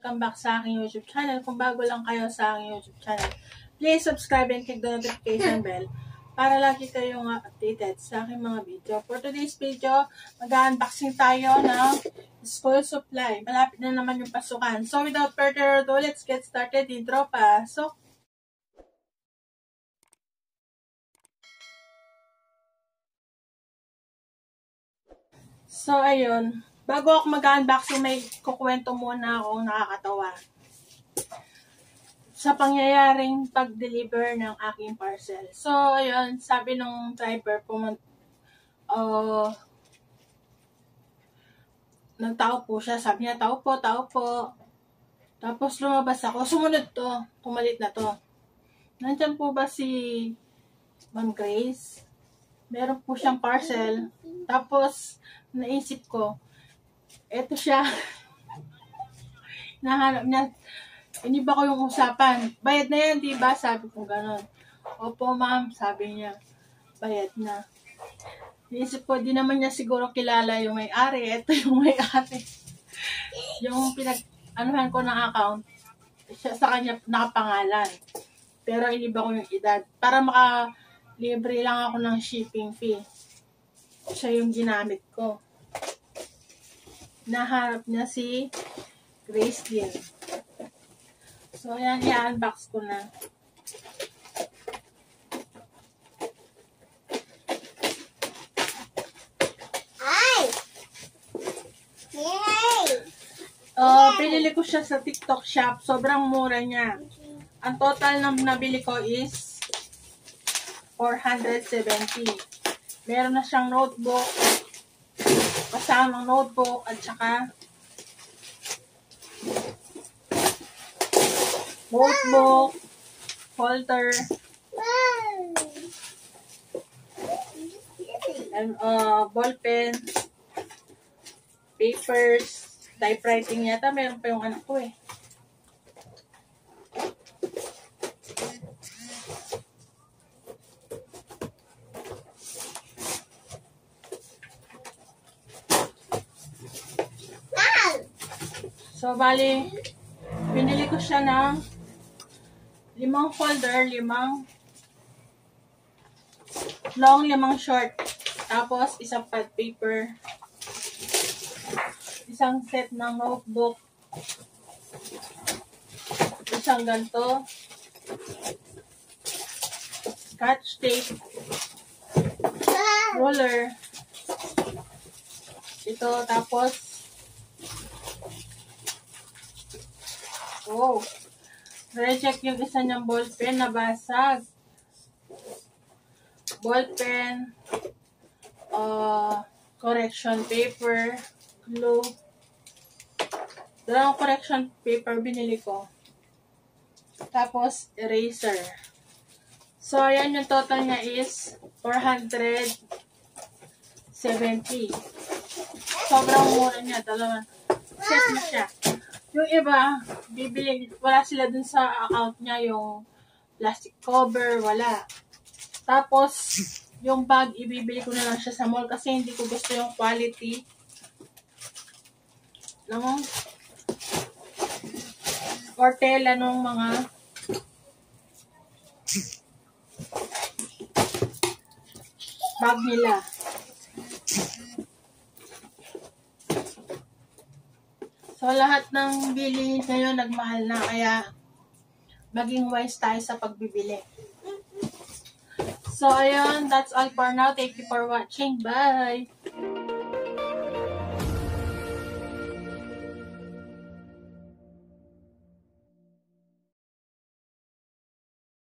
welcome back sa aking YouTube channel. Kung bago lang kayo sa aking YouTube channel, please subscribe and click the notification bell para lagi kayong updated sa aking mga video. For today's video, mag-unboxing tayo ng school supply. Malapit na naman yung pasukan. So without further ado, let's get started. Intro, pasok! So ayun, bago ako mag-unboxing, may kukwento muna akong nakakatawa sa pangyayaring pag-deliver ng aking parcel. So, ayun, sabi ng driver, nagtao po siya. Sabi niya, tao po. Tapos lumabas ako. Sumunod to. Pumalit na to. Nandiyan po ba si Ma'am Grace? Meron po siyang parcel. Tapos, naisip ko, eto siya. Nahanap niya. Iniba ko yung usapan. Bayad na yan, diba? Sabi ko gano'n. Opo, ma'am. Sabi niya, bayad na. Naisip ko, di naman niya siguro kilala yung may-ari. Ito yung may-ari. Yung pinag-anuhan ko ng account, siya, sa kanya nakapangalan. Pero iniba ko yung edad. Para makalibre lang ako ng shipping fee. Siya yung ginamit ko. Nahanap niya si Grace din. So, ayan, i-unbox ko na. Pinili ko siya sa TikTok shop. Sobrang mura niya. Ang total na nabili ko is 470. Meron na siyang notebook. Kasamang notebook at saka notebook, holder, and ball pen, papers, typewriting yata. Meron pa yung anak ko eh. So, bali, pinili ko siya ng 5 folder, 5 long, 5 short. Tapos, isang pad paper. Isang set ng notebook. Isang ganito. Scotch tape. Roller. Ito, tapos, recheck yung isa niyang ballpen na basag. Ballpen, correction paper, glue. Dalawang correction paper binili ko. Tapos, eraser. So, ayan yung total niya is 470. Sobrang mura niya. Dalawang set na siya. Yung iba, bibili, wala sila dun sa account niya, yung plastic cover, wala. Tapos, yung bag, ibibili ko na lang siya sa mall kasi hindi ko gusto yung quality ng or tela ng mga bag nila. So, lahat ng bili ngayon nagmahal na, kaya maging wise tayo sa pagbibili. So, ayun, that's all for now. Thank you for watching. Bye!